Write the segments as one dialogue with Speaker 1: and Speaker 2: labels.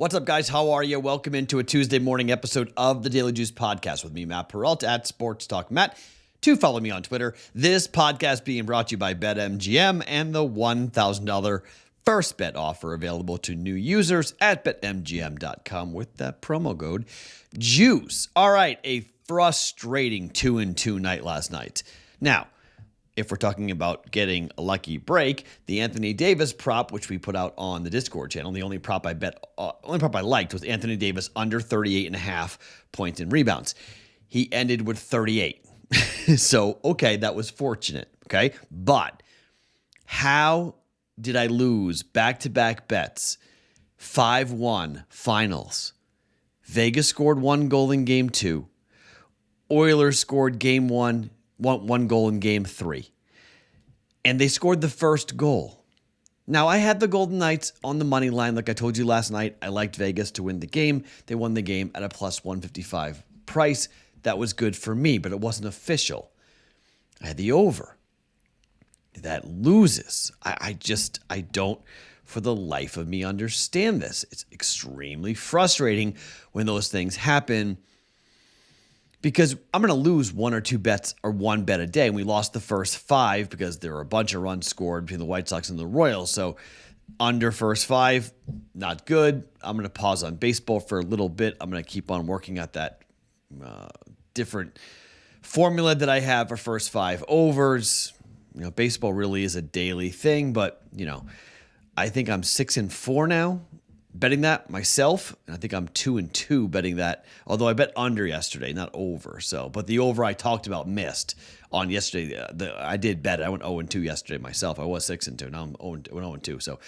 Speaker 1: What's up, guys? How are you? Welcome into a Tuesday morning episode of the Daily Juice Podcast with me, Matt Perrault, at Sports Talk Matt. To follow me on Twitter. This podcast being brought to you by BetMGM and the $1,000 first bet offer available to new users at BetMGM.com with that promo code JUICE. All right, a frustrating 2-2 night last night. Now, if we're talking about getting a lucky break, the Anthony Davis prop, which we put out on the Discord channel, the only prop I liked was Anthony Davis under 38.5 points and rebounds. He ended with 38. So, okay, that was fortunate, okay? But how did I lose back-to-back bets? 5-1 finals. Vegas scored 1 goal in game 2. Oilers scored game 1. One goal in game 3. And they scored the first goal. Now, I had the Golden Knights on the money line. Like I told you last night, I liked Vegas to win the game. They won the game at a plus 155 price. That was good for me, but it wasn't official. I had the over. That loses. I don't, for the life of me, understand this. It's extremely frustrating when those things happen, because I'm going to lose 1 or 2 bets or 1 bet a day. And we lost the first 5 because there were a bunch of runs scored between the White Sox and the Royals. So under first 5, not good. I'm going to pause on baseball for a little bit. I'm going to keep on working at that different formula that I have for first 5 overs. Baseball really is a daily thing, but, I think I'm 6-4 now betting that myself, and I think I'm 2-2 betting that, although I bet under yesterday, not over. But the over I talked about missed on yesterday. I did bet it. I went 0-2 yesterday myself. I was 6-2. Now I'm 0-2. So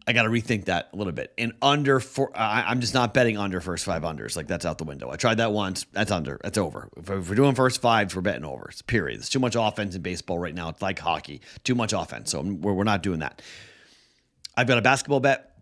Speaker 1: I got to rethink that a little bit. And under 4, I'm just not betting under first 5 unders. Like, that's out the window. I tried that once. That's under. That's over. If we're doing first 5s, we're betting overs. Period. There's too much offense in baseball right now. It's like hockey. Too much offense. So we're not doing that. I've got a basketball bet.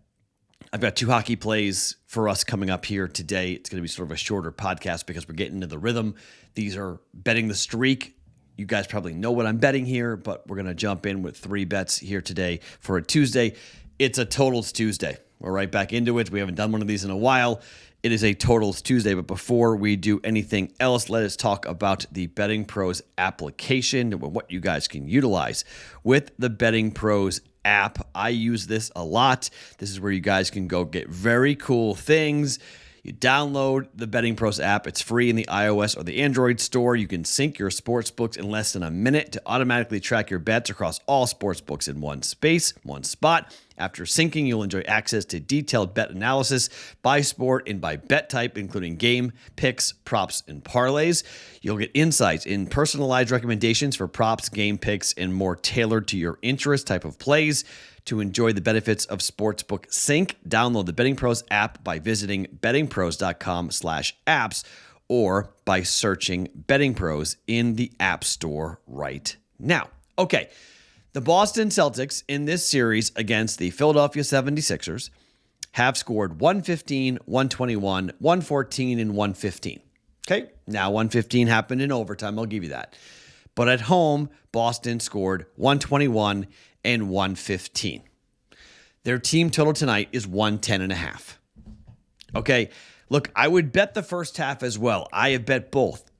Speaker 1: I've got 2 hockey plays for us coming up here today. It's going to be sort of a shorter podcast because we're getting into the rhythm. These are betting the streak. You guys probably know what I'm betting here, but we're going to jump in with 3 bets here today for a Tuesday. It's a Totals Tuesday. We're right back into it. We haven't done one of these in a while. It is a Totals Tuesday, but before we do anything else, let us talk about the BettingPros application and what you guys can utilize with the BettingPros app. I use this a lot. This is where you guys can go get very cool things. You download the BettingPros app. It's free in the iOS or the Android store. You can sync your sportsbooks in less than a minute to automatically track your bets across all sportsbooks in one spot. After syncing, you'll enjoy access to detailed bet analysis by sport and by bet type, including game, picks, props, and parlays. You'll get insights in personalized recommendations for props, game picks, and more tailored to your interest type of plays. To enjoy the benefits of Sportsbook Sync, download the BettingPros app by visiting bettingpros.com/apps or by searching BettingPros in the App Store right now. Okay, the Boston Celtics in this series against the Philadelphia 76ers have scored 115, 121, 114, and 115. Okay, now 115 happened in overtime. I'll give you that. But at home, Boston scored 121 and 115. Their team total tonight is 110.5. Okay, look, I would bet the first half as well. I have bet both.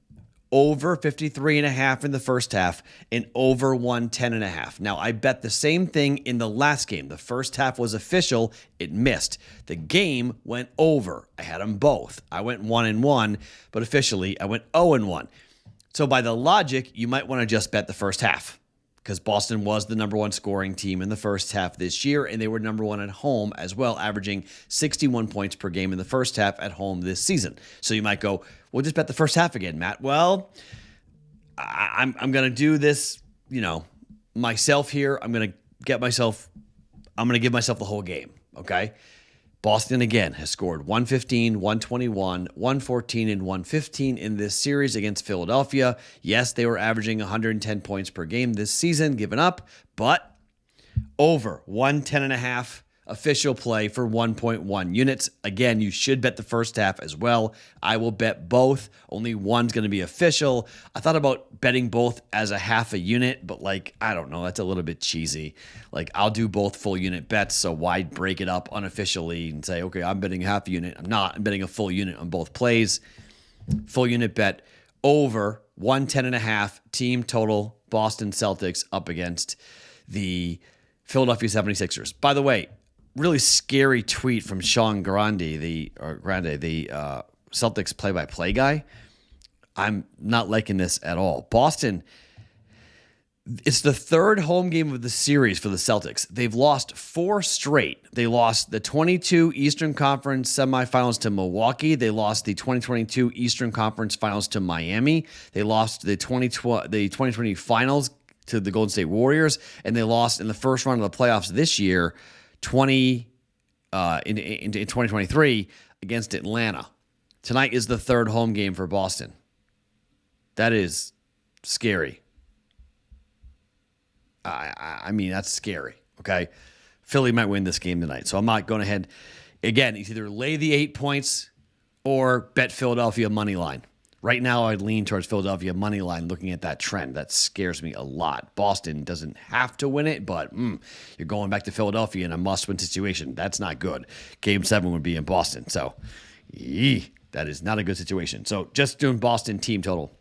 Speaker 1: Over 53.5 in the first half and over 110.5. Now, I bet the same thing in the last game. The first half was official. It missed. The game went over. I had them both. I went 1-1, but officially I went 0-1. So by the logic, you might want to just bet the first half, because Boston was the number 1 scoring team in the first half this year, and they were number 1 at home as well, averaging 61 points per game in the first half at home this season. So you might go, we'll just bet the first half again, Matt. Well, I'm going to do this, myself here. I'm going to give myself the whole game, okay? Boston, again, has scored 115, 121, 114, and 115 in this series against Philadelphia. Yes, they were averaging 110 points per game this season, given up, but over 110.5. official play for 1.1 units. Again, you should bet the first half as well. I will bet both. Only one's going to be official. I thought about betting both as a half a unit, but I don't know. That's a little bit cheesy. I'll do both full unit bets, so why break it up unofficially and say, okay, I'm betting a half a unit. I'm not. I'm betting a full unit on both plays. Full unit bet over 110.5 team total Boston Celtics up against the Philadelphia 76ers. By the way, really scary tweet from Sean Grande, the Celtics play-by-play guy. I'm not liking this at all. Boston, it's the third home game of the series for the Celtics. They've lost 4 straight. They lost the 22 Eastern Conference semifinals to Milwaukee. They lost the 2022 Eastern Conference finals to Miami. They lost the 2020 finals to the Golden State Warriors, and they lost in the first round of the playoffs this year, in 2023 against Atlanta. Tonight is the third home game for Boston. That is scary. I mean, that's scary, okay? Philly might win this game tonight, so I'm not going ahead. Again, it's either lay the 8 points or bet Philadelphia money line. Right now, I'd lean towards Philadelphia money line looking at that trend. That scares me a lot. Boston doesn't have to win it, but you're going back to Philadelphia in a must-win situation. That's not good. Game 7 would be in Boston, so that is not a good situation. So just doing Boston team total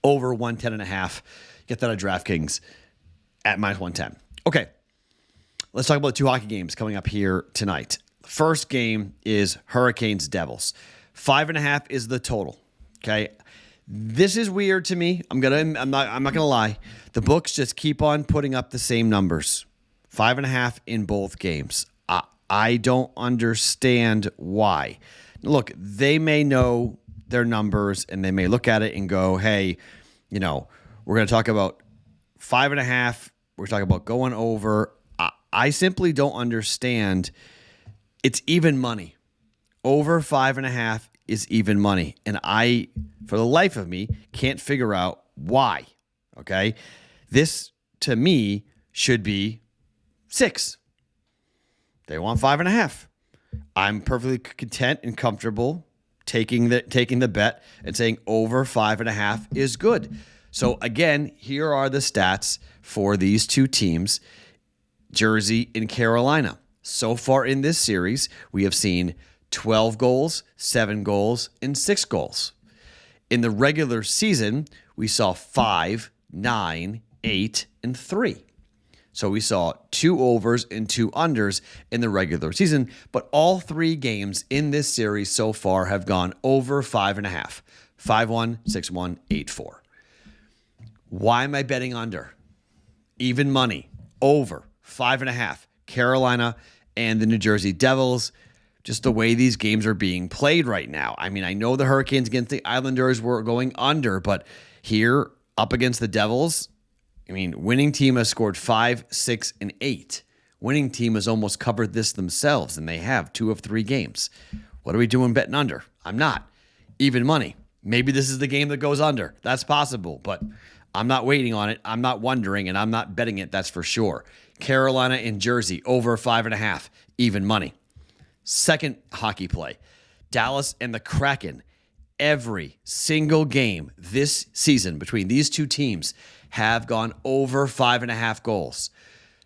Speaker 1: over 110.5. Get that at DraftKings at minus 110. Okay, let's talk about the 2 hockey games coming up here tonight. First game is Hurricanes Devils. 5.5 is the total. Okay, this is weird to me. I'm not gonna lie. The books just keep on putting up the same numbers. 5.5 in both games. I don't understand why. Look, they may know their numbers and they may look at it and go, hey, we're going to talk about 5.5. We're talking about going over. I simply don't understand. It's even money. Over 5.5 is even money. And I, for the life of me, can't figure out why. Okay. This, to me, should be 6. They want 5.5. I'm perfectly content and comfortable taking the bet and saying over 5.5 is good. So again, here are the stats for these two teams, Jersey and Carolina. So far in this series, we have seen 12 goals, 7 goals, and 6 goals. In the regular season, we saw 5, 9, 8, and 3. So we saw 2 overs and 2 unders in the regular season, but all 3 games in this series so far have gone over 5.5. 5-1, 6-1, 8-4. Why am I betting under? Even money, over 5.5. Carolina and the New Jersey Devils, just the way these games are being played right now. I mean, I know the Hurricanes against the Islanders were going under, but here up against the Devils, winning team has scored 5, 6, and 8. Winning team has almost covered this themselves, and they have 2 of 3 games. What are we doing betting under? I'm not. Even money. Maybe this is the game that goes under. That's possible, but I'm not waiting on it. I'm not wondering, and I'm not betting it, that's for sure. Carolina and Jersey, over 5.5, even money. Second hockey play, Dallas and the Kraken. Every single game this season between these two teams have gone over 5.5 goals.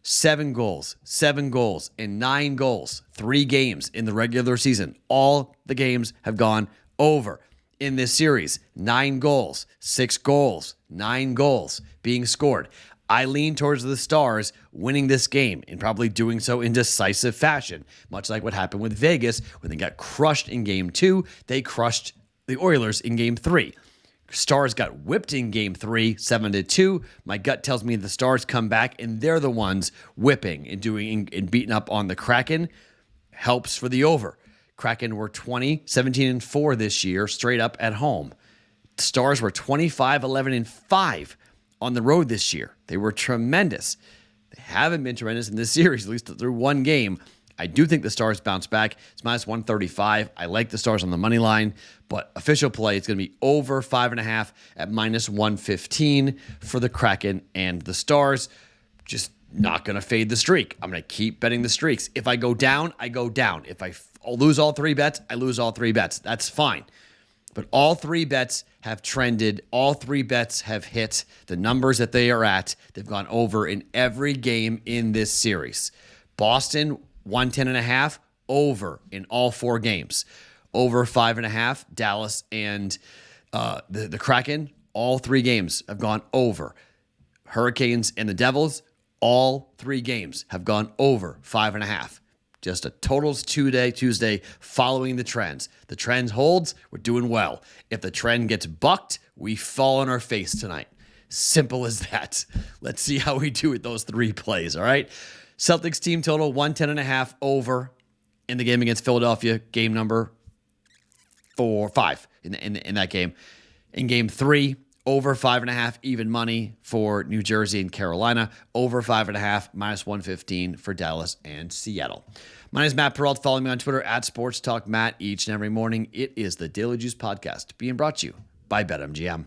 Speaker 1: 7 goals, 7 goals, and 9 goals. 3 games in the regular season. All the games have gone over. In this series, 9 goals, 6 goals, 9 goals being scored. I lean towards the Stars winning this game and probably doing so in decisive fashion, much like what happened with Vegas when they got crushed in Game 2. They crushed the Oilers in Game 3. Stars got whipped in Game 3, 7-2. My gut tells me the Stars come back and they're the ones whipping and beating up on the Kraken. Helps for the over. Kraken were 17-4 this year, straight up at home. The Stars were 25-11-5 on the road this year. They were tremendous. They haven't been tremendous in this series, at least through one game. I do think the Stars bounce back. It's minus 135. I like the Stars on the money line, but official play, it's going to be over 5.5 at minus 115 for the Kraken and the Stars. Just not going to fade the streak. I'm going to keep betting the streaks. If I go down, I go down. If I lose all 3 bets, I lose all 3 bets. That's fine. But all 3 bets have trended. All 3 bets have hit the numbers that they are at. They've gone over in every game in this series. Boston, 110.5, over in all 4 games. Over 5.5, Dallas and the Kraken, all 3 games have gone over. Hurricanes and the Devils, all 3 games have gone over 5.5. Just a totals Tuesday following the trends. The trend holds, we're doing well. If the trend gets bucked, we fall on our face tonight. Simple as that. Let's see how we do with those 3 plays, all right? Celtics team total, 110.5 over in the game against Philadelphia, game number 5 in that game. In game 3, over 5.5 even money for New Jersey and Carolina. Over 5.5, minus 115 for Dallas and Seattle. My name is Matt Perrault. Follow me on Twitter at Sports Talk Matt each and every morning. It is the Daily Juice Podcast being brought to you by BetMGM.